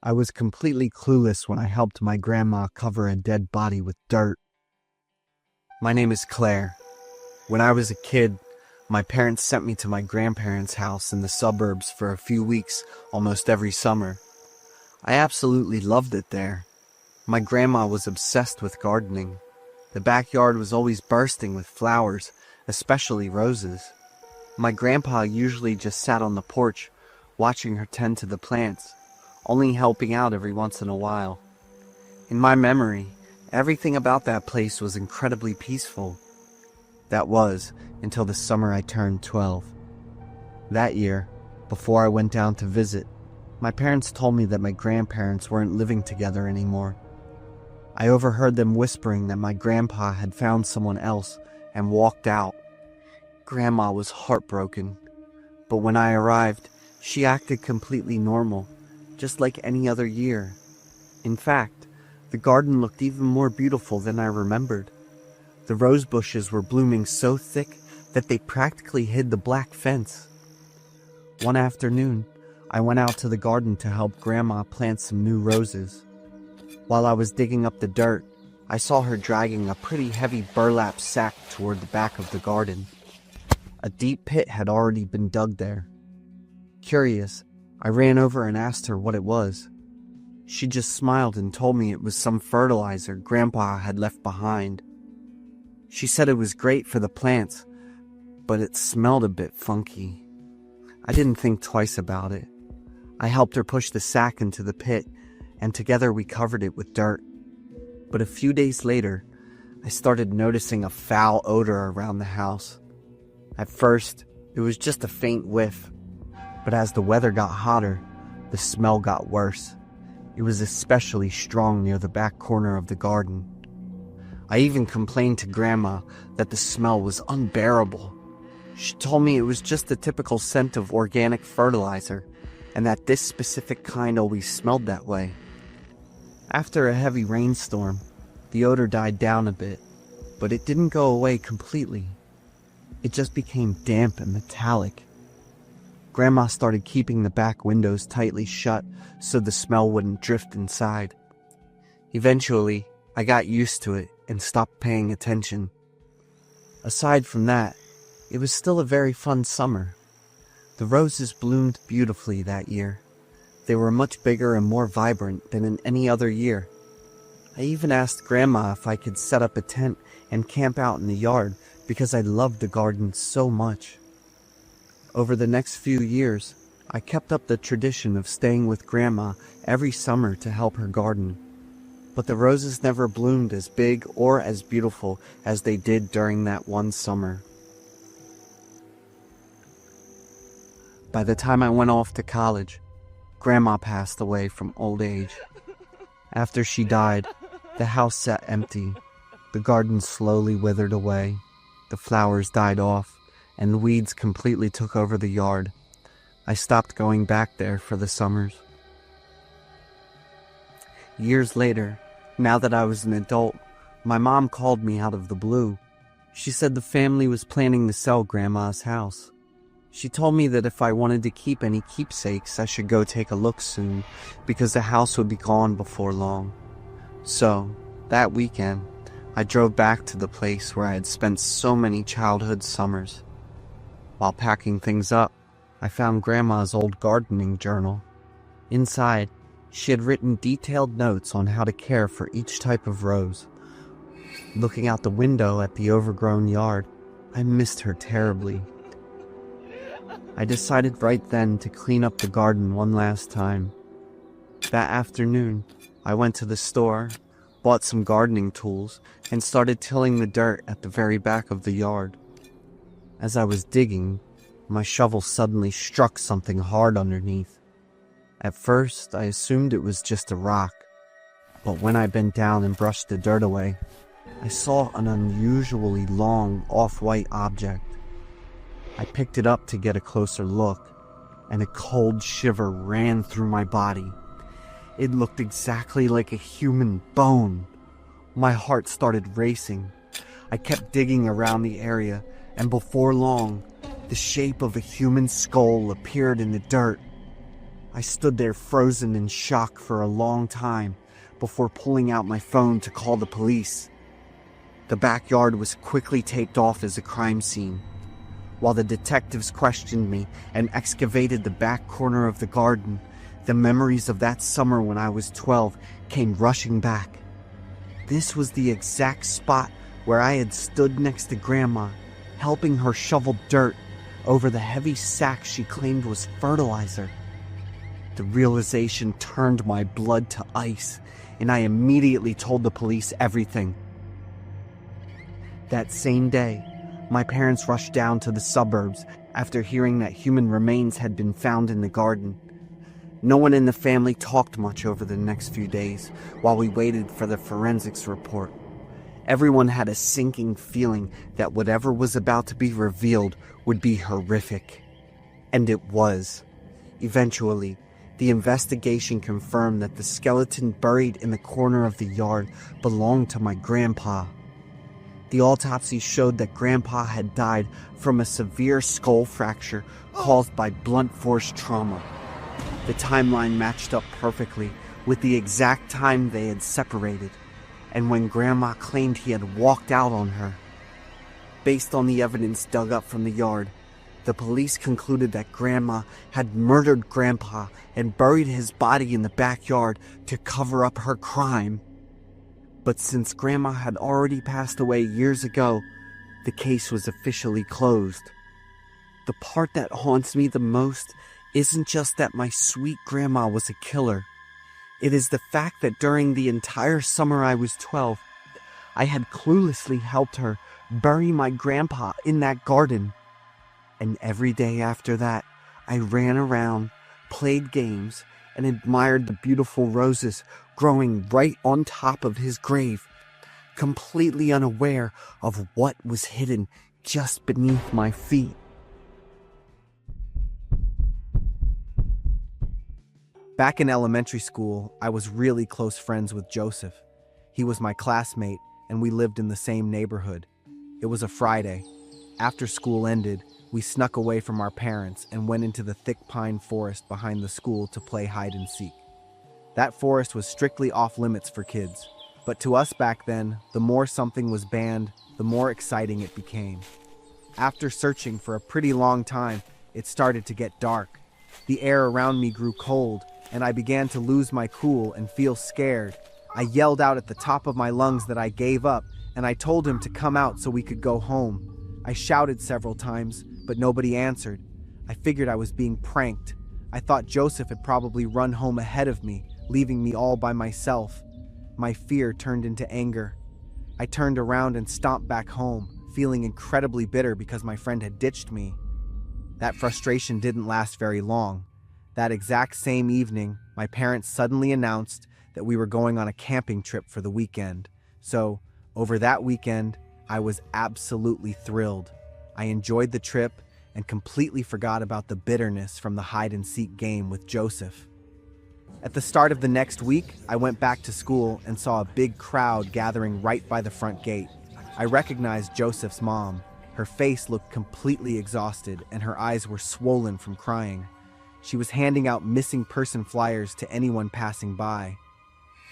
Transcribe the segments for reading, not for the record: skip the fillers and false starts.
I was completely clueless when I helped my grandma cover a dead body with dirt. My name is Claire. When I was a kid, my parents sent me to my grandparents' house in the suburbs for a few weeks almost every summer. I absolutely loved it there. My grandma was obsessed with gardening. The backyard was always bursting with flowers, especially roses. My grandpa usually just sat on the porch, watching her tend to the plants, only helping out every once in a while. In my memory, everything about that place was incredibly peaceful. That was until the summer I turned 12. That year, before I went down to visit, my parents told me that my grandparents weren't living together anymore. I overheard them whispering that my grandpa had found someone else and walked out. Grandma was heartbroken, but when I arrived, she acted completely normal, just like any other year. In fact, the garden looked even more beautiful than I remembered. The rose bushes were blooming so thick that they practically hid the black fence. One afternoon, I went out to the garden to help Grandma plant some new roses. While I was digging up the dirt, I saw her dragging a pretty heavy burlap sack toward the back of the garden. A deep pit had already been dug there. Curious, I ran over and asked her what it was. She just smiled and told me it was some fertilizer Grandpa had left behind. She said it was great for the plants, but it smelled a bit funky. I didn't think twice about it. I helped her push the sack into the pit, and together we covered it with dirt. But a few days later, I started noticing a foul odor around the house. At first, it was just a faint whiff, but as the weather got hotter, the smell got worse. It was especially strong near the back corner of the garden. I even complained to Grandma that the smell was unbearable. She told me it was just the typical scent of organic fertilizer, and that this specific kind always smelled that way. After a heavy rainstorm, the odor died down a bit, but it didn't go away completely. It just became damp and metallic. Grandma started keeping the back windows tightly shut so the smell wouldn't drift inside. Eventually, I got used to it and stopped paying attention. Aside from that, it was still a very fun summer. The roses bloomed beautifully that year. They were much bigger and more vibrant than in any other year. I even asked Grandma if I could set up a tent and camp out in the yard because I loved the garden so much. Over the next few years, I kept up the tradition of staying with Grandma every summer to help her garden. But the roses never bloomed as big or as beautiful as they did during that one summer. By the time I went off to college, Grandma passed away from old age. After she died, the house sat empty. The garden slowly withered away. The flowers died off, and weeds completely took over the yard. I stopped going back there for the summers. Years later, now that I was an adult, my mom called me out of the blue. She said the family was planning to sell Grandma's house. She told me that if I wanted to keep any keepsakes, I should go take a look soon, because the house would be gone before long. So, that weekend, I drove back to the place where I had spent so many childhood summers. While packing things up, I found Grandma's old gardening journal. Inside, she had written detailed notes on how to care for each type of rose. Looking out the window at the overgrown yard, I missed her terribly. I decided right then to clean up the garden one last time. That afternoon, I went to the store, bought some gardening tools, and started tilling the dirt at the very back of the yard. As I was digging, my shovel suddenly struck something hard underneath. At first, I assumed it was just a rock, but when I bent down and brushed the dirt away, I saw an unusually long off-white object. I picked it up to get a closer look, and a cold shiver ran through my body. It looked exactly like a human bone. My heart started racing. I kept digging around the area, and before long, the shape of a human skull appeared in the dirt. I stood there frozen in shock for a long time before pulling out my phone to call the police. The backyard was quickly taped off as a crime scene. While the detectives questioned me and excavated the back corner of the garden, the memories of that summer when I was 12 came rushing back. This was the exact spot where I had stood next to Grandma, helping her shovel dirt over the heavy sack she claimed was fertilizer. The realization turned my blood to ice, and I immediately told the police everything. That same day, my parents rushed down to the suburbs after hearing that human remains had been found in the garden. No one in the family talked much over the next few days while we waited for the forensics report. Everyone had a sinking feeling that whatever was about to be revealed would be horrific. And it was. Eventually, the investigation confirmed that the skeleton buried in the corner of the yard belonged to my grandpa. The autopsy showed that Grandpa had died from a severe skull fracture caused by blunt force trauma. The timeline matched up perfectly with the exact time they had separated, and when Grandma claimed he had walked out on her. Based on the evidence dug up from the yard, the police concluded that Grandma had murdered Grandpa and buried his body in the backyard to cover up her crime. But since Grandma had already passed away years ago, the case was officially closed. The part that haunts me the most isn't just that my sweet Grandma was a killer. It is the fact that during the entire summer I was 12, I had cluelessly helped her bury my grandpa in that garden. And every day after that, I ran around, played games, and admired the beautiful roses growing right on top of his grave, completely unaware of what was hidden just beneath my feet. Back in elementary school, I was really close friends with Joseph. He was my classmate, and we lived in the same neighborhood. It was a Friday. After school ended, we snuck away from our parents and went into the thick pine forest behind the school to play hide and seek. That forest was strictly off limits for kids, but to us back then, the more something was banned, the more exciting it became. After searching for a pretty long time, it started to get dark. The air around me grew cold, and I began to lose my cool and feel scared. I yelled out at the top of my lungs that I gave up, and I told him to come out so we could go home. I shouted several times, but nobody answered. I figured I was being pranked. I thought Joseph had probably run home ahead of me, leaving me all by myself. My fear turned into anger. I turned around and stomped back home, feeling incredibly bitter because my friend had ditched me. That frustration didn't last very long. That exact same evening, my parents suddenly announced that we were going on a camping trip for the weekend. So, over that weekend, I was absolutely thrilled. I enjoyed the trip and completely forgot about the bitterness from the hide-and-seek game with Joseph. At the start of the next week, I went back to school and saw a big crowd gathering right by the front gate. I recognized Joseph's mom. Her face looked completely exhausted and her eyes were swollen from crying. She was handing out missing person flyers to anyone passing by.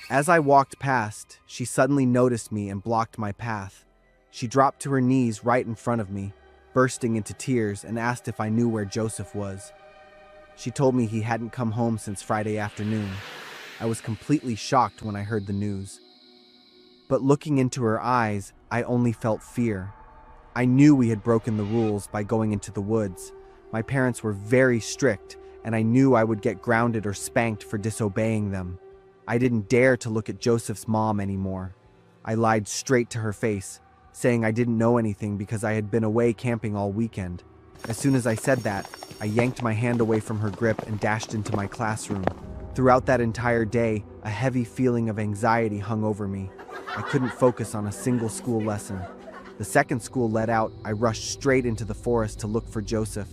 As I walked past, she suddenly noticed me and blocked my path. She dropped to her knees right in front of me, bursting into tears, and asked if I knew where Joseph was. She told me he hadn't come home since Friday afternoon. I was completely shocked when I heard the news. But looking into her eyes, I only felt fear. I knew we had broken the rules by going into the woods. My parents were very strict, and I knew I would get grounded or spanked for disobeying them. I didn't dare to look at Joseph's mom anymore. I lied straight to her face, saying I didn't know anything because I had been away camping all weekend. As soon as I said that, I yanked my hand away from her grip and dashed into my classroom. Throughout that entire day, a heavy feeling of anxiety hung over me. I couldn't focus on a single school lesson. The second school let out, I rushed straight into the forest to look for Joseph.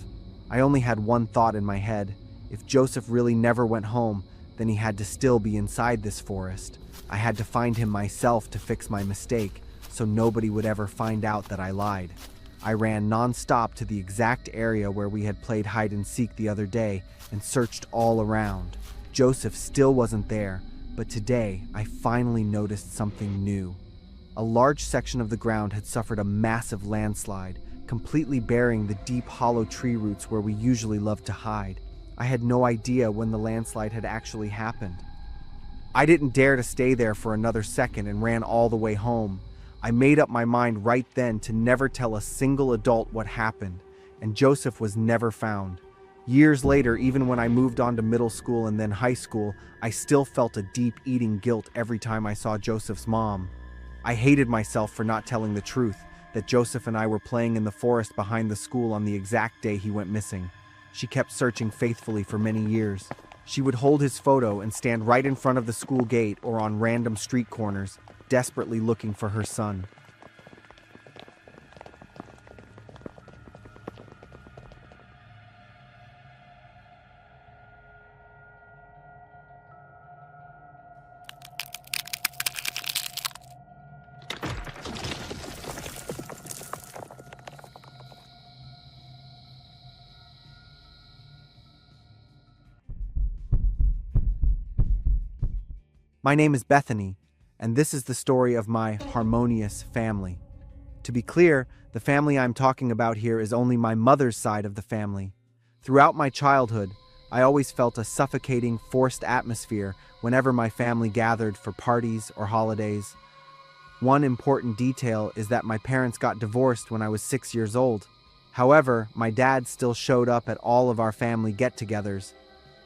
I only had one thought in my head. If Joseph really never went home, then he had to still be inside this forest. I had to find him myself to fix my mistake, so nobody would ever find out that I lied. I ran non-stop to the exact area where we had played hide and seek the other day and searched all around. Joseph still wasn't there, but today I finally noticed something new. A large section of the ground had suffered a massive landslide, completely burying the deep hollow tree roots where we usually love to hide. I had no idea when the landslide had actually happened. I didn't dare to stay there for another second and ran all the way home. I made up my mind right then to never tell a single adult what happened, and Joseph was never found. Years later, even when I moved on to middle school and then high school, I still felt a deep eating guilt every time I saw Joseph's mom. I hated myself for not telling the truth, that Joseph and I were playing in the forest behind the school on the exact day he went missing. She kept searching faithfully for many years. She would hold his photo and stand right in front of the school gate or on random street corners, desperately looking for her son. My name is Bethany, and this is the story of my harmonious family. To be clear, the family I'm talking about here is only my mother's side of the family. Throughout my childhood, I always felt a suffocating, forced atmosphere whenever my family gathered for parties or holidays. One important detail is that my parents got divorced when I was 6 years old. However, my dad still showed up at all of our family get-togethers.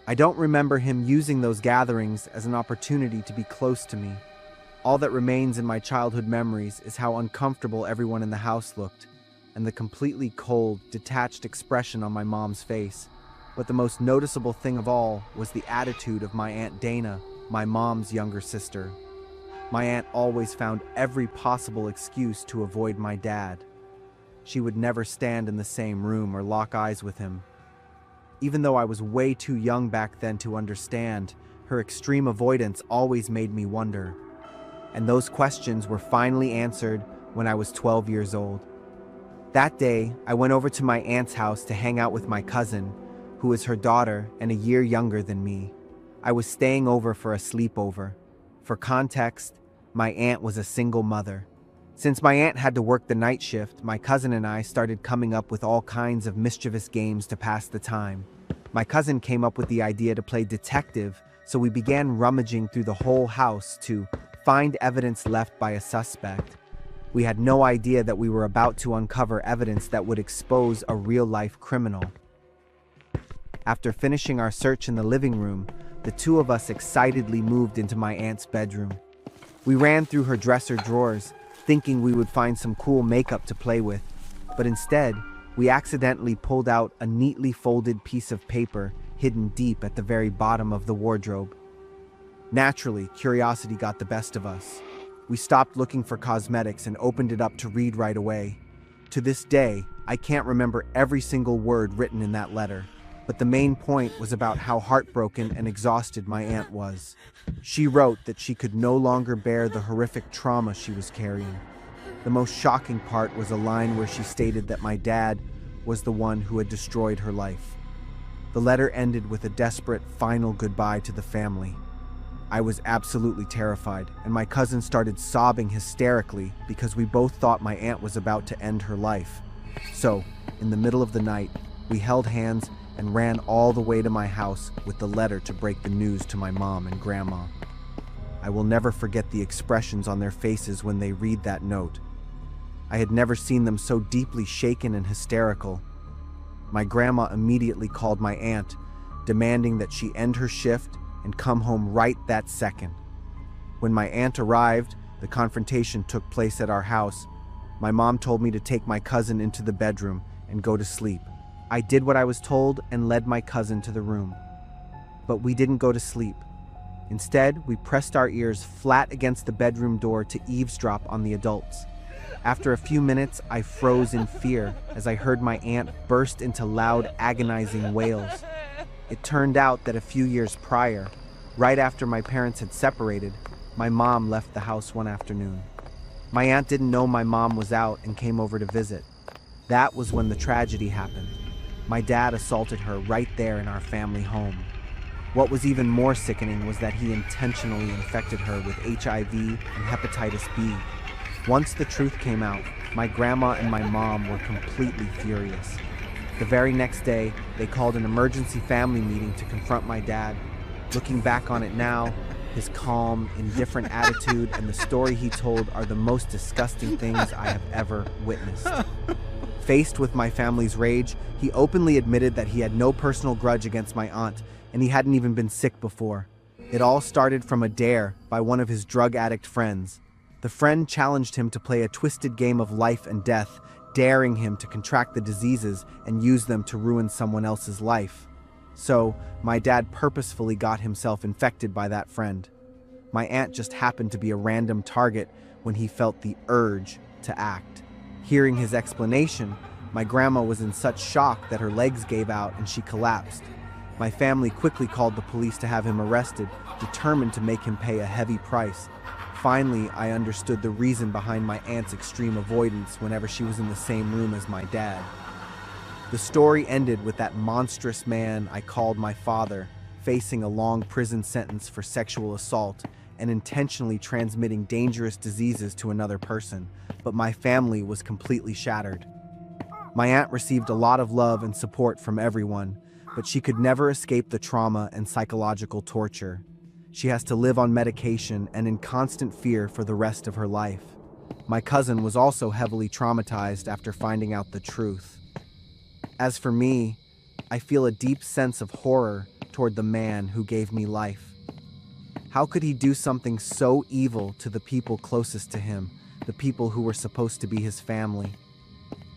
I don't remember him using those gatherings as an opportunity to be close to me. All that remains in my childhood memories is how uncomfortable everyone in the house looked, and the completely cold, detached expression on my mom's face. But the most noticeable thing of all was the attitude of my Aunt Dana, my mom's younger sister. My aunt always found every possible excuse to avoid my dad. She would never stand in the same room or lock eyes with him. Even though I was way too young back then to understand, her extreme avoidance always made me wonder. And those questions were finally answered when I was 12 years old. That day, I went over to my aunt's house to hang out with my cousin, who is her daughter and a year younger than me. I was staying over for a sleepover. For context, my aunt was a single mother. Since my aunt had to work the night shift, my cousin and I started coming up with all kinds of mischievous games to pass the time. My cousin came up with the idea to play detective, so we began rummaging through the whole house to find evidence left by a suspect. We had no idea that we were about to uncover evidence that would expose a real-life criminal. After finishing our search in the living room, the two of us excitedly moved into my aunt's bedroom. We ran through her dresser drawers, thinking we would find some cool makeup to play with, but instead, we accidentally pulled out a neatly folded piece of paper hidden deep at the very bottom of the wardrobe. Naturally, curiosity got the best of us. We stopped looking for cosmetics and opened it up to read right away. To this day, I can't remember every single word written in that letter, but the main point was about how heartbroken and exhausted my aunt was. She wrote that she could no longer bear the horrific trauma she was carrying. The most shocking part was a line where she stated that my dad was the one who had destroyed her life. The letter ended with a desperate final goodbye to the family. I was absolutely terrified, and my cousin started sobbing hysterically because we both thought my aunt was about to end her life. So, in the middle of the night, we held hands and ran all the way to my house with the letter to break the news to my mom and grandma. I will never forget the expressions on their faces when they read that note. I had never seen them so deeply shaken and hysterical. My grandma immediately called my aunt, demanding that she end her shift and come home right that second. When my aunt arrived, the confrontation took place at our house. My mom told me to take my cousin into the bedroom and go to sleep. I did what I was told and led my cousin to the room. But we didn't go to sleep. Instead, we pressed our ears flat against the bedroom door to eavesdrop on the adults. After a few minutes, I froze in fear as I heard my aunt burst into loud, agonizing wails. It turned out that a few years prior, right after my parents had separated, my mom left the house one afternoon. My aunt didn't know my mom was out and came over to visit. That was when the tragedy happened. My dad assaulted her right there in our family home. What was even more sickening was that he intentionally infected her with HIV and hepatitis B. Once the truth came out, my grandma and my mom were completely furious. The very next day, they called an emergency family meeting to confront my dad. Looking back on it now, his calm, indifferent attitude and the story he told are the most disgusting things I have ever witnessed. Faced with my family's rage, he openly admitted that he had no personal grudge against my aunt, and he hadn't even been sick before. It all started from a dare by one of his drug addict friends. The friend challenged him to play a twisted game of life and death, daring him to contract the diseases and use them to ruin someone else's life. So, my dad purposefully got himself infected by that friend. My aunt just happened to be a random target when he felt the urge to act. Hearing his explanation, my grandma was in such shock that her legs gave out and she collapsed. My family quickly called the police to have him arrested, determined to make him pay a heavy price. Finally, I understood the reason behind my aunt's extreme avoidance whenever she was in the same room as my dad. The story ended with that monstrous man I called my father facing a long prison sentence for sexual assault and intentionally transmitting dangerous diseases to another person, but my family was completely shattered. My aunt received a lot of love and support from everyone, but she could never escape the trauma and psychological torture. She has to live on medication and in constant fear for the rest of her life. My cousin was also heavily traumatized after finding out the truth. As for me, I feel a deep sense of horror toward the man who gave me life. How could he do something so evil to the people closest to him, the people who were supposed to be his family?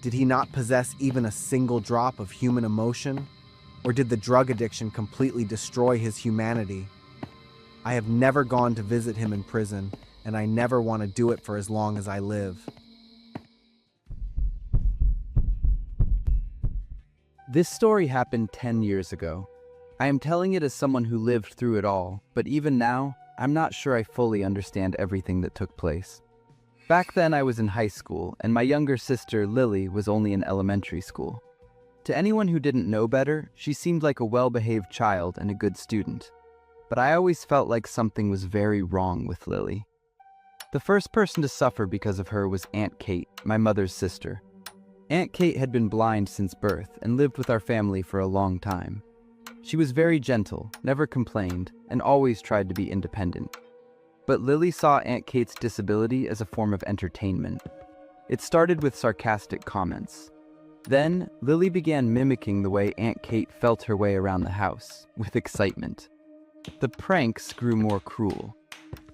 Did he not possess even a single drop of human emotion? Or did the drug addiction completely destroy his humanity? I have never gone to visit him in prison, and I never want to do it for as long as I live. This story happened 10 years ago. I am telling it as someone who lived through it all, but even now, I'm not sure I fully understand everything that took place. Back then I was in high school, and my younger sister, Lily, was only in elementary school. To anyone who didn't know better, she seemed like a well-behaved child and a good student. But I always felt like something was very wrong with Lily. The first person to suffer because of her was Aunt Kate, my mother's sister. Aunt Kate had been blind since birth and lived with our family for a long time. She was very gentle, never complained, and always tried to be independent. But Lily saw Aunt Kate's disability as a form of entertainment. It started with sarcastic comments. Then, Lily began mimicking the way Aunt Kate felt her way around the house, with excitement. The pranks grew more cruel.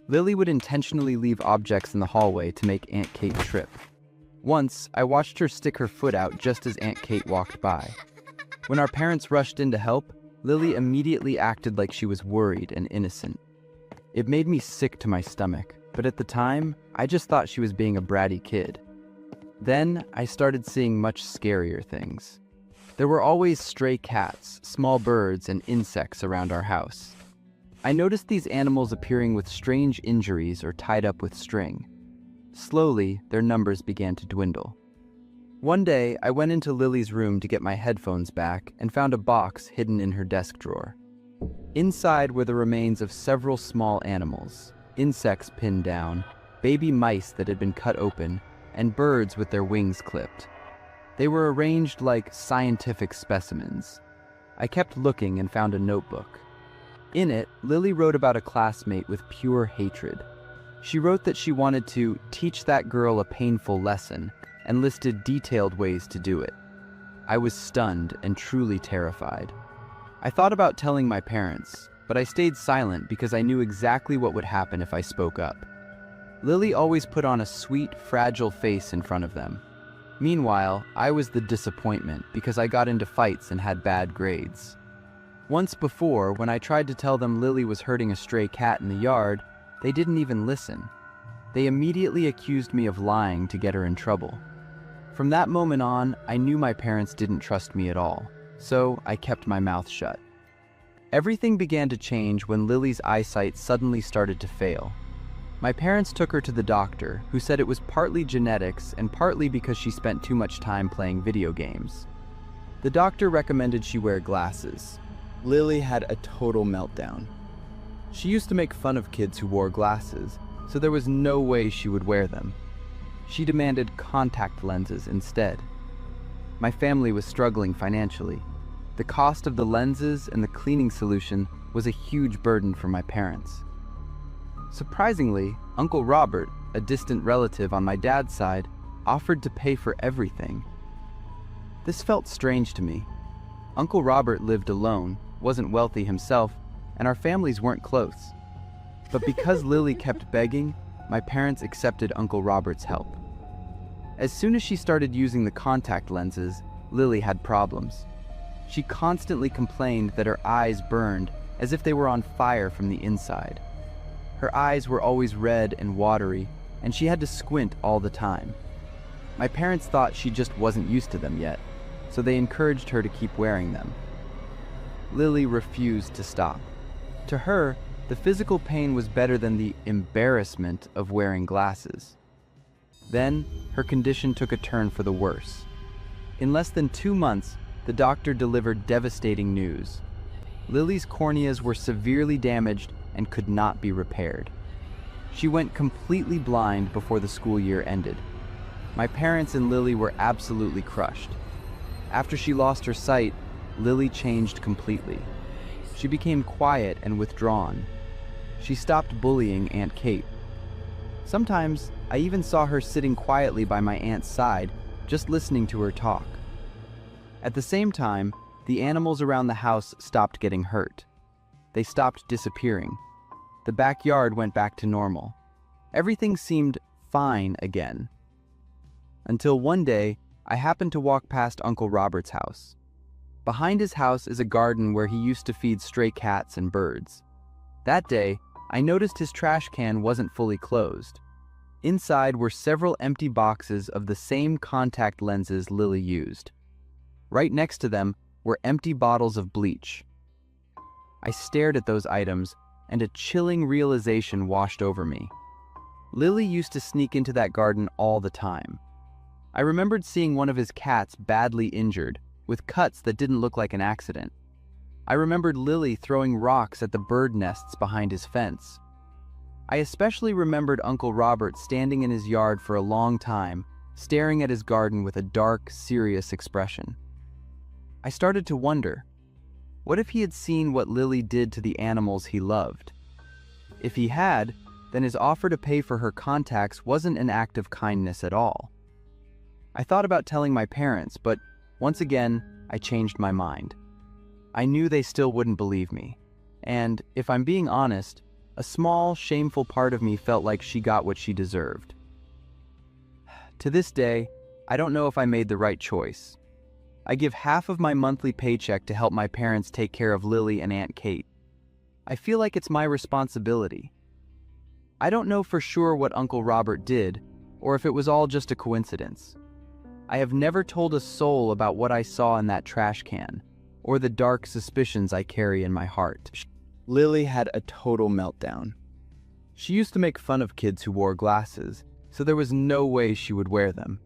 Lily would intentionally leave objects in the hallway to make Aunt Kate trip. Once, I watched her stick her foot out just as Aunt Kate walked by. When our parents rushed in to help, Lily immediately acted like she was worried and innocent. It made me sick to my stomach, but at the time, I just thought she was being a bratty kid. Then, I started seeing much scarier things. There were always stray cats, small birds, and insects around our house. I noticed these animals appearing with strange injuries or tied up with string. Slowly, their numbers began to dwindle. One day, I went into Lily's room to get my headphones back and found a box hidden in her desk drawer. Inside were the remains of several small animals, insects pinned down, baby mice that had been cut open, and birds with their wings clipped. They were arranged like scientific specimens. I kept looking and found a notebook. In it, Lily wrote about a classmate with pure hatred. She wrote that she wanted to teach that girl a painful lesson and listed detailed ways to do it. I was stunned and truly terrified. I thought about telling my parents, but I stayed silent because I knew exactly what would happen if I spoke up. Lily always put on a sweet, fragile face in front of them. Meanwhile, I was the disappointment because I got into fights and had bad grades. Once before, when I tried to tell them Lily was hurting a stray cat in the yard, they didn't even listen. They immediately accused me of lying to get her in trouble. From that moment on, I knew my parents didn't trust me at all, so I kept my mouth shut. Everything began to change when Lily's eyesight suddenly started to fail. My parents took her to the doctor, who said it was partly genetics and partly because she spent too much time playing video games. The doctor recommended she wear glasses. Lily had a total meltdown. She used to make fun of kids who wore glasses, so there was no way she would wear them. She demanded contact lenses instead. My family was struggling financially. The cost of the lenses and the cleaning solution was a huge burden for my parents. Surprisingly, Uncle Robert, a distant relative on my dad's side, offered to pay for everything. This felt strange to me. Uncle Robert lived alone, wasn't wealthy himself, and our families weren't close. But because Lily kept begging, my parents accepted Uncle Robert's help. As soon as she started using the contact lenses, Lily had problems. She constantly complained that her eyes burned as if they were on fire from the inside. Her eyes were always red and watery, and she had to squint all the time. My parents thought she just wasn't used to them yet, so they encouraged her to keep wearing them. Lily refused to stop. To her, the physical pain was better than the embarrassment of wearing glasses. Then, her condition took a turn for the worse. In less than 2 months, the doctor delivered devastating news. Lily's corneas were severely damaged and could not be repaired. She went completely blind before the school year ended. My parents and Lily were absolutely crushed. After she lost her sight, Lily changed completely. She became quiet and withdrawn. She stopped bullying Aunt Kate. Sometimes, I even saw her sitting quietly by my aunt's side, just listening to her talk. At the same time, the animals around the house stopped getting hurt. They stopped disappearing. The backyard went back to normal. Everything seemed fine again. Until one day, I happened to walk past Uncle Robert's house. Behind his house is a garden where he used to feed stray cats and birds. That day, I noticed his trash can wasn't fully closed. Inside were several empty boxes of the same contact lenses Lily used. Right next to them were empty bottles of bleach. I stared at those items, and a chilling realization washed over me. Lily used to sneak into that garden all the time. I remembered seeing one of his cats badly injured, with cuts that didn't look like an accident. I remembered Lily throwing rocks at the bird nests behind his fence. I especially remembered Uncle Robert standing in his yard for a long time, staring at his garden with a dark, serious expression. I started to wonder, what if he had seen what Lily did to the animals he loved? If he had, then his offer to pay for her contacts wasn't an act of kindness at all. I thought about telling my parents, but once again, I changed my mind. I knew they still wouldn't believe me. And, if I'm being honest, a small, shameful part of me felt like she got what she deserved. To this day, I don't know if I made the right choice. I give half of my monthly paycheck to help my parents take care of Lily and Aunt Kate. I feel like it's my responsibility. I don't know for sure what Uncle Robert did, or if it was all just a coincidence. I have never told a soul about what I saw in that trash can, or the dark suspicions I carry in my heart. Lily had a total meltdown. She used to make fun of kids who wore glasses, so there was no way she would wear them.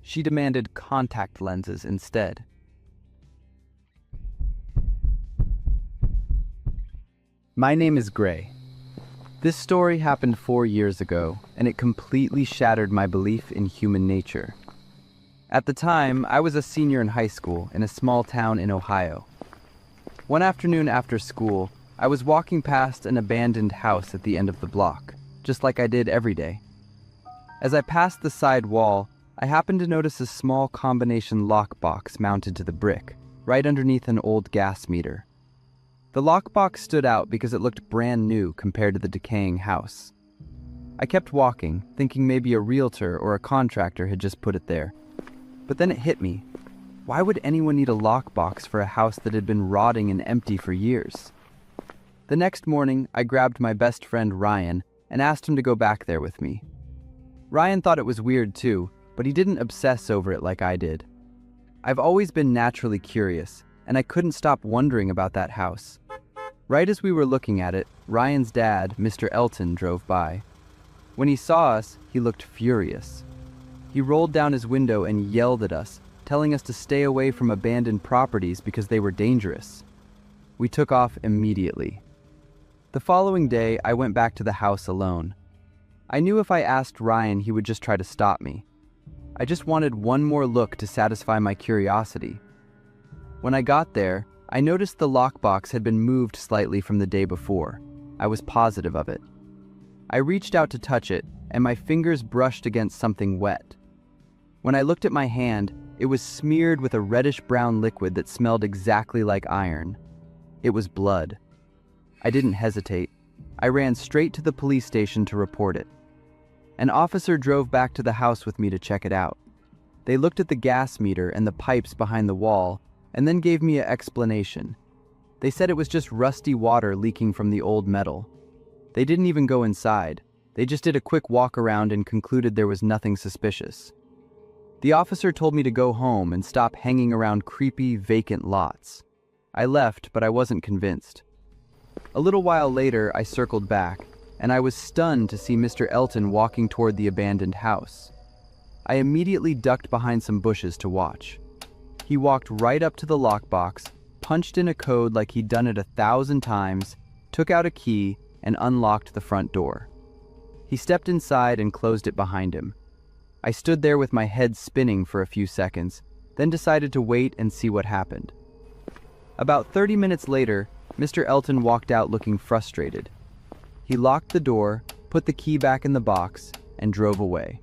She demanded contact lenses instead. My name is Gray. This story happened 4 years ago, and it completely shattered my belief in human nature. At the time, I was a senior in high school in a small town in Ohio. One afternoon after school, I was walking past an abandoned house at the end of the block, just like I did every day. As I passed the side wall, I happened to notice a small combination lockbox mounted to the brick, right underneath an old gas meter. The lockbox stood out because it looked brand new compared to the decaying house. I kept walking, thinking maybe a realtor or a contractor had just put it there. But then it hit me. Why would anyone need a lockbox for a house that had been rotting and empty for years? The next morning, I grabbed my best friend Ryan and asked him to go back there with me. Ryan thought it was weird too, but he didn't obsess over it like I did. I've always been naturally curious, and I couldn't stop wondering about that house. Right as we were looking at it, Ryan's dad, Mr. Elton, drove by. When he saw us, he looked furious. He rolled down his window and yelled at us, telling us to stay away from abandoned properties because they were dangerous. We took off immediately. The following day, I went back to the house alone. I knew if I asked Ryan, he would just try to stop me. I just wanted one more look to satisfy my curiosity. When I got there, I noticed the lockbox had been moved slightly from the day before. I was positive of it. I reached out to touch it, and my fingers brushed against something wet. When I looked at my hand, it was smeared with a reddish-brown liquid that smelled exactly like iron. It was blood. I didn't hesitate. I ran straight to the police station to report it. An officer drove back to the house with me to check it out. They looked at the gas meter and the pipes behind the wall, and then gave me an explanation. They said it was just rusty water leaking from the old metal. They didn't even go inside. They just did a quick walk around and concluded there was nothing suspicious. The officer told me to go home and stop hanging around creepy, vacant lots. I left, but I wasn't convinced. A little while later, I circled back, and I was stunned to see Mr. Elton walking toward the abandoned house. I immediately ducked behind some bushes to watch. He walked right up to the lockbox, punched in a code like he'd done it 1,000 times, took out a key, and unlocked the front door. He stepped inside and closed it behind him. I stood there with my head spinning for a few seconds, then decided to wait and see what happened. About 30 minutes later, Mr. Elton walked out looking frustrated. He locked the door, put the key back in the box, and drove away.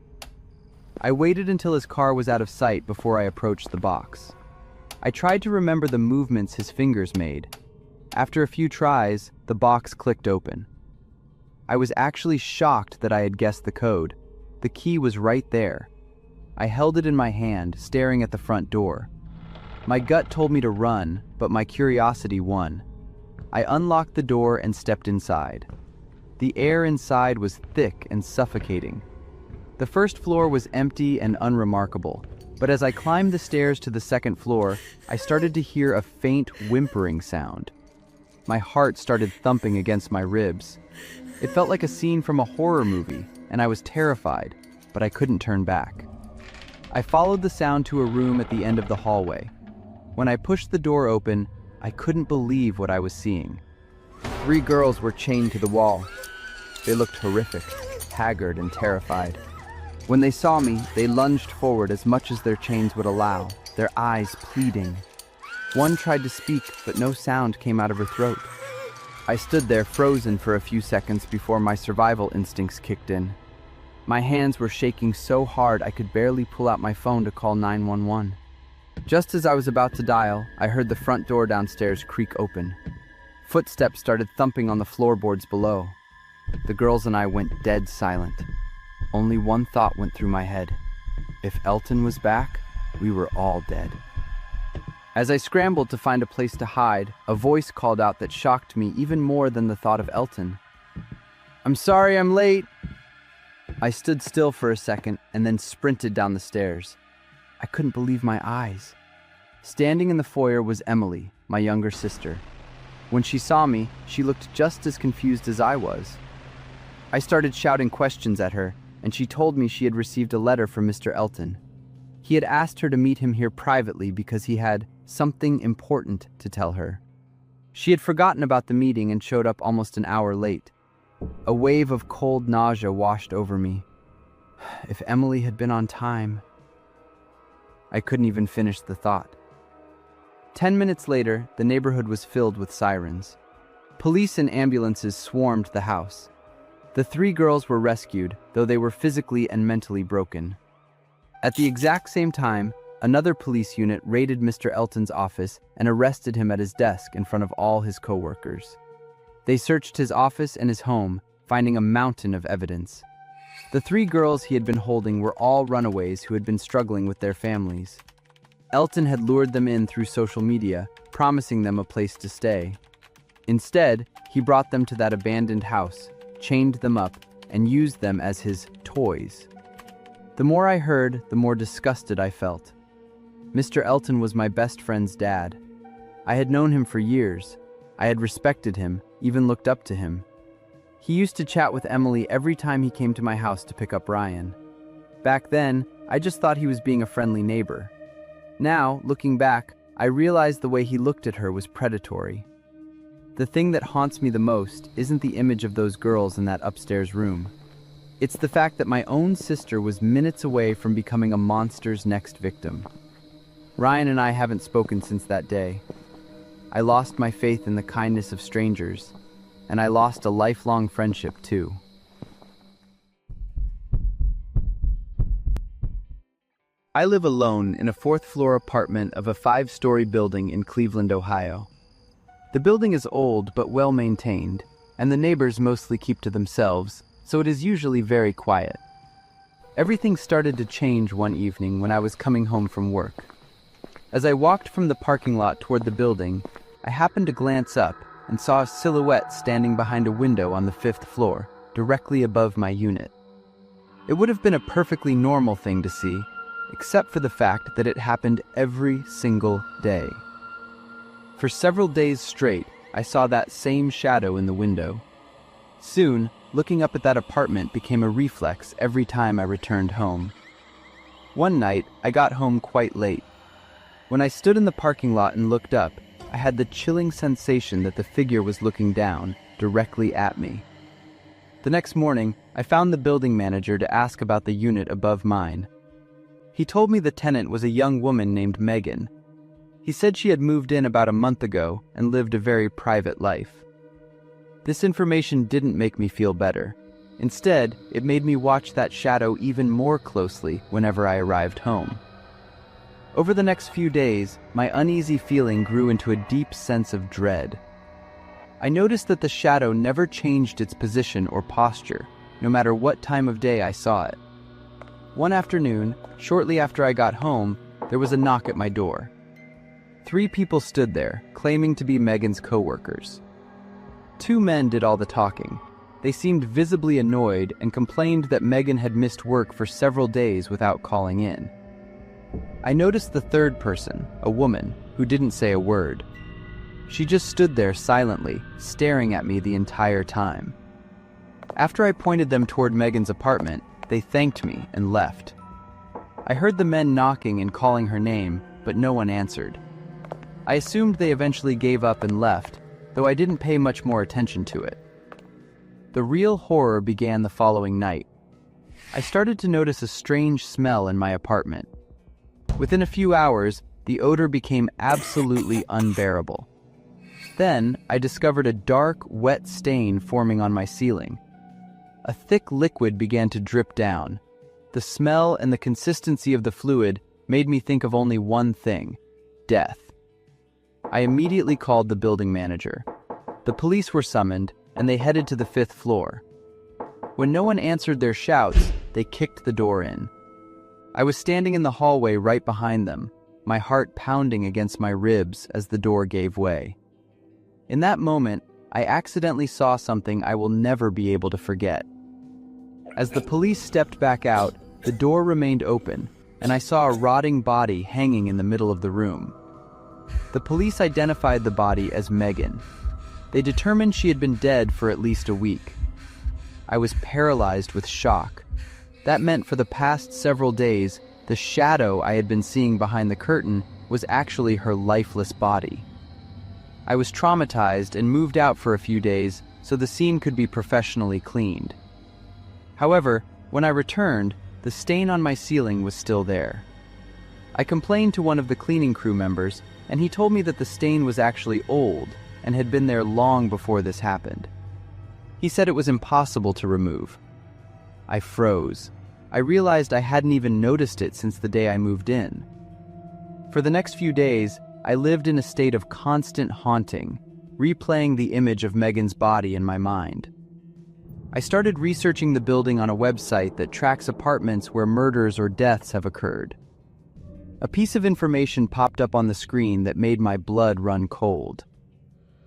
I waited until his car was out of sight before I approached the box. I tried to remember the movements his fingers made. After a few tries, the box clicked open. I was actually shocked that I had guessed the code. The key was right there. I held it in my hand, staring at the front door. My gut told me to run, but my curiosity won. I unlocked the door and stepped inside. The air inside was thick and suffocating. The first floor was empty and unremarkable, but as I climbed the stairs to the second floor, I started to hear a faint whimpering sound. My heart started thumping against my ribs. It felt like a scene from a horror movie, and I was terrified, but I couldn't turn back. I followed the sound to a room at the end of the hallway. When I pushed the door open, I couldn't believe what I was seeing. 3 girls were chained to the wall. They looked horrific, haggard and terrified. When they saw me, they lunged forward as much as their chains would allow, their eyes pleading. One tried to speak, but no sound came out of her throat. I stood there frozen for a few seconds before my survival instincts kicked in. My hands were shaking so hard I could barely pull out my phone to call 911. Just as I was about to dial, I heard the front door downstairs creak open. Footsteps started thumping on the floorboards below. The girls and I went dead silent. Only one thought went through my head. If Elton was back, we were all dead. As I scrambled to find a place to hide, a voice called out that shocked me even more than the thought of Elton. "I'm sorry I'm late." I stood still for a second and then sprinted down the stairs. I couldn't believe my eyes. Standing in the foyer was Emily, my younger sister. When she saw me, she looked just as confused as I was. I started shouting questions at her, and she told me she had received a letter from Mr. Elton. He had asked her to meet him here privately because he had something important to tell her. She had forgotten about the meeting and showed up almost an hour late. A wave of cold nausea washed over me. If Emily had been on time... I couldn't even finish the thought. 10 minutes later, the neighborhood was filled with sirens. Police and ambulances swarmed the house. The 3 girls were rescued, though they were physically and mentally broken. At the exact same time, another police unit raided Mr. Elton's office and arrested him at his desk in front of all his co-workers. They searched his office and his home, finding a mountain of evidence. The 3 girls he had been holding were all runaways who had been struggling with their families. Elton had lured them in through social media, promising them a place to stay. Instead, he brought them to that abandoned house, chained them up, and used them as his toys. The more I heard, the more disgusted I felt. Mr. Elton was my best friend's dad. I had known him for years. I had respected him, even looked up to him. He used to chat with Emily every time he came to my house to pick up Ryan. Back then, I just thought he was being a friendly neighbor. Now, looking back, I realized the way he looked at her was predatory. The thing that haunts me the most isn't the image of those girls in that upstairs room. It's the fact that my own sister was minutes away from becoming a monster's next victim. Ryan and I haven't spoken since that day. I lost my faith in the kindness of strangers, and I lost a lifelong friendship too. I live alone in a fourth-floor apartment of a 5-story building in Cleveland, Ohio. The building is old but well-maintained, and the neighbors mostly keep to themselves, so it is usually very quiet. Everything started to change one evening when I was coming home from work. As I walked from the parking lot toward the building, I happened to glance up and saw a silhouette standing behind a window on the 5th floor, directly above my unit. It would have been a perfectly normal thing to see, except for the fact that it happened every single day. For several days straight, I saw that same shadow in the window. Soon, looking up at that apartment became a reflex every time I returned home. One night, I got home quite late. When I stood in the parking lot and looked up, I had the chilling sensation that the figure was looking down, directly at me. The next morning, I found the building manager to ask about the unit above mine. He told me the tenant was a young woman named Megan. He said she had moved in about a month ago and lived a very private life. This information didn't make me feel better. Instead, it made me watch that shadow even more closely whenever I arrived home. Over the next few days, my uneasy feeling grew into a deep sense of dread. I noticed that the shadow never changed its position or posture, no matter what time of day I saw it. One afternoon, shortly after I got home, there was a knock at my door. 3 people stood there, claiming to be Megan's co-workers. 2 men did all the talking. They seemed visibly annoyed and complained that Megan had missed work for several days without calling in. I noticed the third person, a woman, who didn't say a word. She just stood there silently, staring at me the entire time. After I pointed them toward Megan's apartment, they thanked me and left. I heard the men knocking and calling her name, but no one answered. I assumed they eventually gave up and left, though I didn't pay much more attention to it. The real horror began the following night. I started to notice a strange smell in my apartment. Within a few hours, the odor became absolutely unbearable. Then, I discovered a dark, wet stain forming on my ceiling. A thick liquid began to drip down. The smell and the consistency of the fluid made me think of only one thing: death. I immediately called the building manager. The police were summoned, and they headed to the 5th floor. When no one answered their shouts, they kicked the door in. I was standing in the hallway right behind them, my heart pounding against my ribs as the door gave way. In that moment, I accidentally saw something I will never be able to forget. As the police stepped back out, the door remained open, and I saw a rotting body hanging in the middle of the room. The police identified the body as Megan. They determined she had been dead for at least a week. I was paralyzed with shock. That meant for the past several days, the shadow I had been seeing behind the curtain was actually her lifeless body. I was traumatized and moved out for a few days so the scene could be professionally cleaned. However, when I returned, the stain on my ceiling was still there. I complained to one of the cleaning crew members, and he told me that the stain was actually old and had been there long before this happened. He said it was impossible to remove. I froze. I realized I hadn't even noticed it since the day I moved in. For the next few days, I lived in a state of constant haunting, replaying the image of Megan's body in my mind. I started researching the building on a website that tracks apartments where murders or deaths have occurred. A piece of information popped up on the screen that made my blood run cold.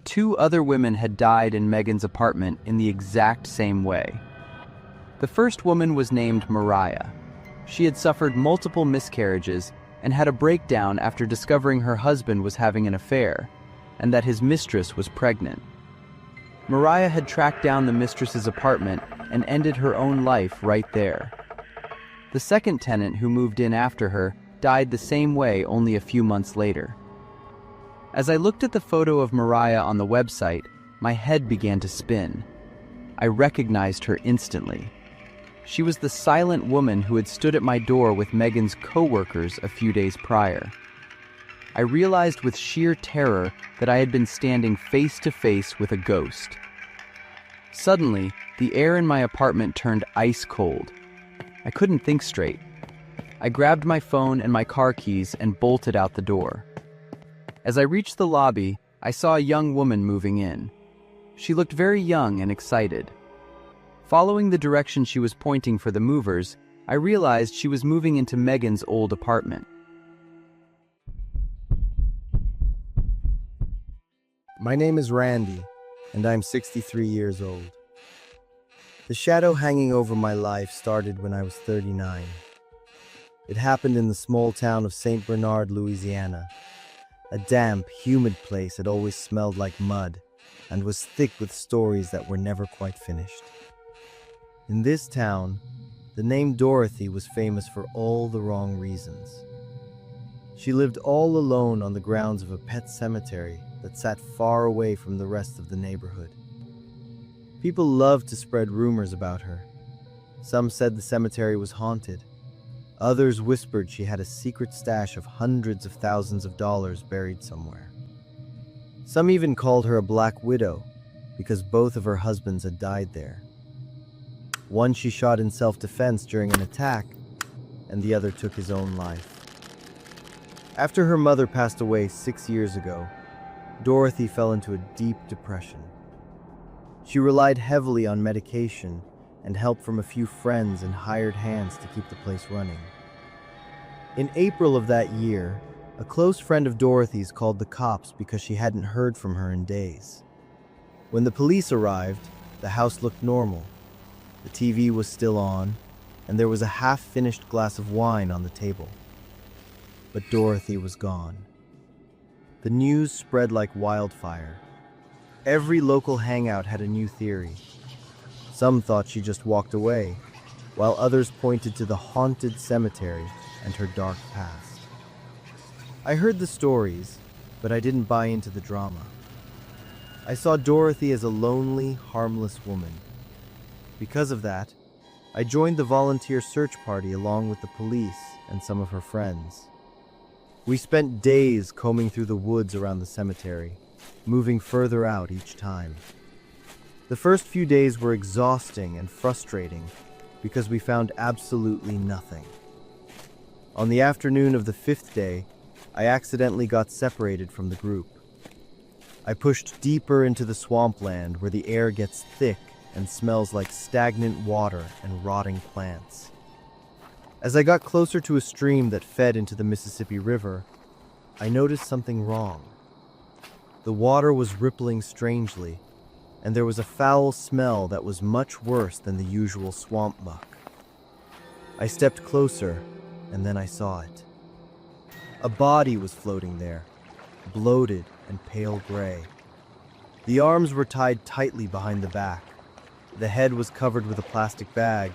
2 other women had died in Megan's apartment in the exact same way. The first woman was named Mariah. She had suffered multiple miscarriages and had a breakdown after discovering her husband was having an affair, and that his mistress was pregnant. Mariah had tracked down the mistress's apartment and ended her own life right there. The second tenant who moved in after her died the same way only a few months later. As I looked at the photo of Mariah on the website, my head began to spin. I recognized her instantly. She was the silent woman who had stood at my door with Megan's co-workers a few days prior. I realized with sheer terror that I had been standing face to face with a ghost. Suddenly, the air in my apartment turned ice cold. I couldn't think straight. I grabbed my phone and my car keys and bolted out the door. As I reached the lobby, I saw a young woman moving in. She looked very young and excited. Following the direction she was pointing for the movers, I realized she was moving into Megan's old apartment. My name is Randy, and I'm 63 years old. The shadow hanging over my life started when I was 39. It happened in the small town of St. Bernard, Louisiana. A damp, humid place that always smelled like mud and was thick with stories that were never quite finished. In this town, the name Dorothy was famous for all the wrong reasons. She lived all alone on the grounds of a pet cemetery that sat far away from the rest of the neighborhood. People loved to spread rumors about her. Some said the cemetery was haunted. Others whispered she had a secret stash of hundreds of thousands of dollars buried somewhere. Some even called her a black widow because both of her husbands had died there. One she shot in self-defense during an attack, and the other took his own life. After her mother passed away 6 years ago, Dorothy fell into a deep depression. She relied heavily on medication and help from a few friends and hired hands to keep the place running. In April of that year, a close friend of Dorothy's called the cops because she hadn't heard from her in days. When the police arrived, the house looked normal. The TV was still on, and there was a half-finished glass of wine on the table. But Dorothy was gone. The news spread like wildfire. Every local hangout had a new theory. Some thought she just walked away, while others pointed to the haunted cemetery and her dark past. I heard the stories, but I didn't buy into the drama. I saw Dorothy as a lonely, harmless woman. Because of that, I joined the volunteer search party along with the police and some of her friends. We spent days combing through the woods around the cemetery, moving further out each time. The first few days were exhausting and frustrating because we found absolutely nothing. On the afternoon of the 5th day, I accidentally got separated from the group. I pushed deeper into the swampland where the air gets thick and smells like stagnant water and rotting plants. As I got closer to a stream that fed into the Mississippi River, I noticed something wrong. The water was rippling strangely, and there was a foul smell that was much worse than the usual swamp muck. I stepped closer, and then I saw it. A body was floating there, bloated and pale gray. The arms were tied tightly behind the back. The head was covered with a plastic bag,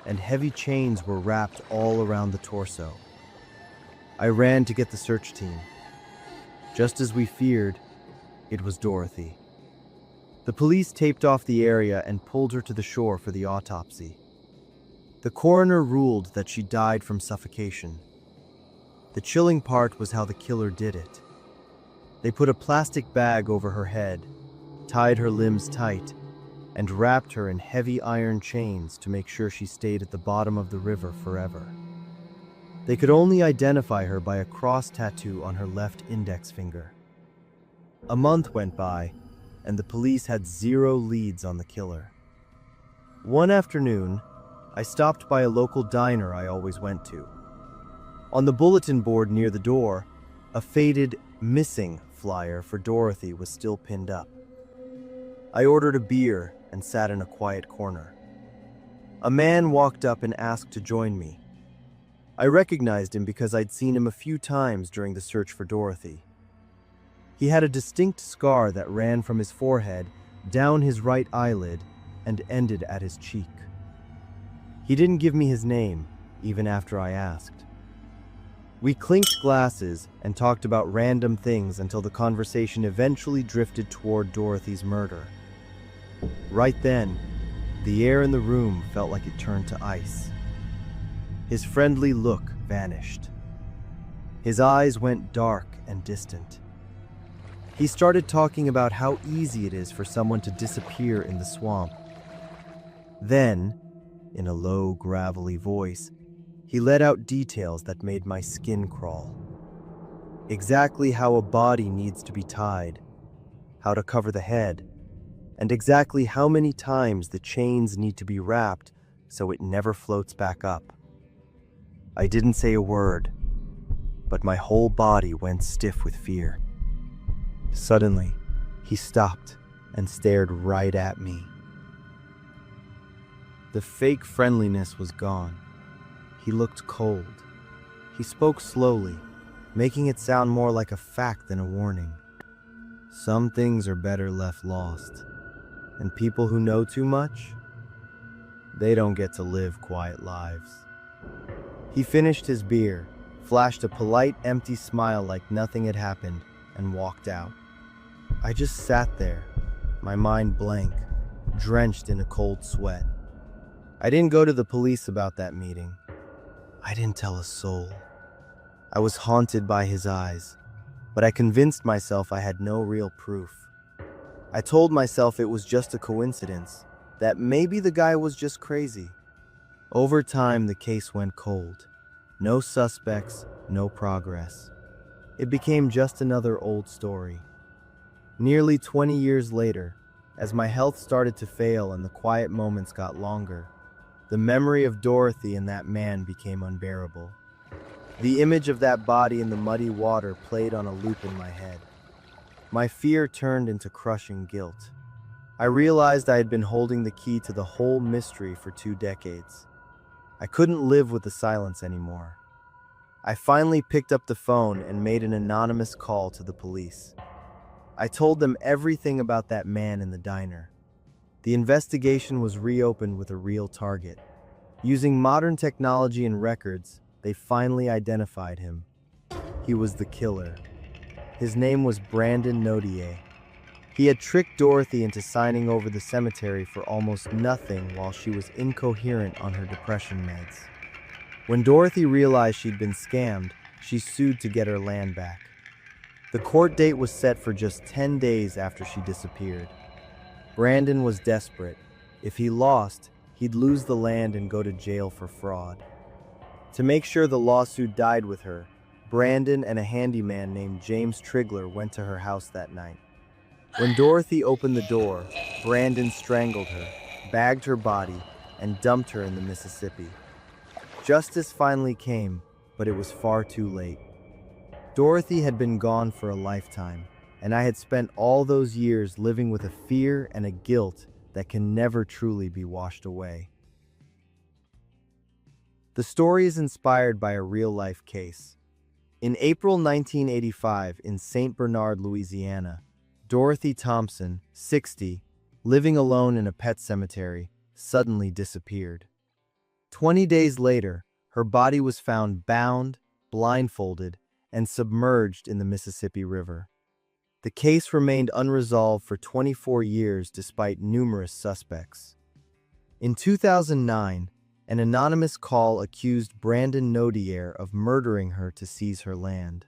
and heavy chains were wrapped all around the torso. I ran to get the search team. Just as we feared, it was Dorothy. The police taped off the area and pulled her to the shore for the autopsy. The coroner ruled that she died from suffocation. The chilling part was how the killer did it. They put a plastic bag over her head, tied her limbs tight, and wrapped her in heavy iron chains to make sure she stayed at the bottom of the river forever. They could only identify her by a cross tattoo on her left index finger. A month went by, and the police had zero leads on the killer. One afternoon, I stopped by a local diner I always went to. On the bulletin board near the door, a faded "missing" flyer for Dorothy was still pinned up. I ordered a beer and sat in a quiet corner. A man walked up and asked to join me. I recognized him because I'd seen him a few times during the search for Dorothy. He had a distinct scar that ran from his forehead down his right eyelid, and ended at his cheek. He didn't give me his name, even after I asked. We clinked glasses and talked about random things until the conversation eventually drifted toward Dorothy's murder. Right then, the air in the room felt like it turned to ice. His friendly look vanished. His eyes went dark and distant. He started talking about how easy it is for someone to disappear in the swamp. Then, in a low, gravelly voice, he let out details that made my skin crawl. Exactly how a body needs to be tied, how to cover the head, and exactly how many times the chains need to be wrapped so it never floats back up. I didn't say a word, but my whole body went stiff with fear. Suddenly, he stopped and stared right at me. The fake friendliness was gone. He looked cold. He spoke slowly, making it sound more like a fact than a warning. Some things are better left lost, and people who know too much, they don't get to live quiet lives. He finished his beer, flashed a polite, empty smile like nothing had happened, and walked out. I just sat there, my mind blank, drenched in a cold sweat. I didn't go to the police about that meeting. I didn't tell a soul. I was haunted by his eyes, but I convinced myself I had no real proof. I told myself it was just a coincidence, that maybe the guy was just crazy. Over time, the case went cold. No suspects, no progress. It became just another old story. Nearly 20 years later, as my health started to fail and the quiet moments got longer, the memory of Dorothy and that man became unbearable. The image of that body in the muddy water played on a loop in my head. My fear turned into crushing guilt. I realized I had been holding the key to the whole mystery for 2 decades. I couldn't live with the silence anymore. I finally picked up the phone and made an anonymous call to the police. I told them everything about that man in the diner. The investigation was reopened with a real target. Using modern technology and records, they finally identified him. He was the killer. His name was Brandon Nodier. He had tricked Dorothy into signing over the cemetery for almost nothing while she was incoherent on her depression meds. When Dorothy realized she'd been scammed, she sued to get her land back. The court date was set for just 10 days after she disappeared. Brandon was desperate. If he lost, he'd lose the land and go to jail for fraud. To make sure the lawsuit died with her, Brandon and a handyman named James Trigler went to her house that night. When Dorothy opened the door, Brandon strangled her, bagged her body, and dumped her in the Mississippi. Justice finally came, but it was far too late. Dorothy had been gone for a lifetime, and I had spent all those years living with a fear and a guilt that can never truly be washed away. The story is inspired by a real-life case. In April 1985, in St. Bernard, Louisiana, Dorothy Thompson, 60, living alone in a pet cemetery, suddenly disappeared. 20 days later, her body was found bound, blindfolded, and submerged in the Mississippi River. The case remained unresolved for 24 years despite numerous suspects. In 2009, an anonymous call accused Brandon Nodier of murdering her to seize her land.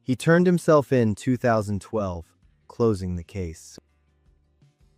He turned himself in 2012, closing the case.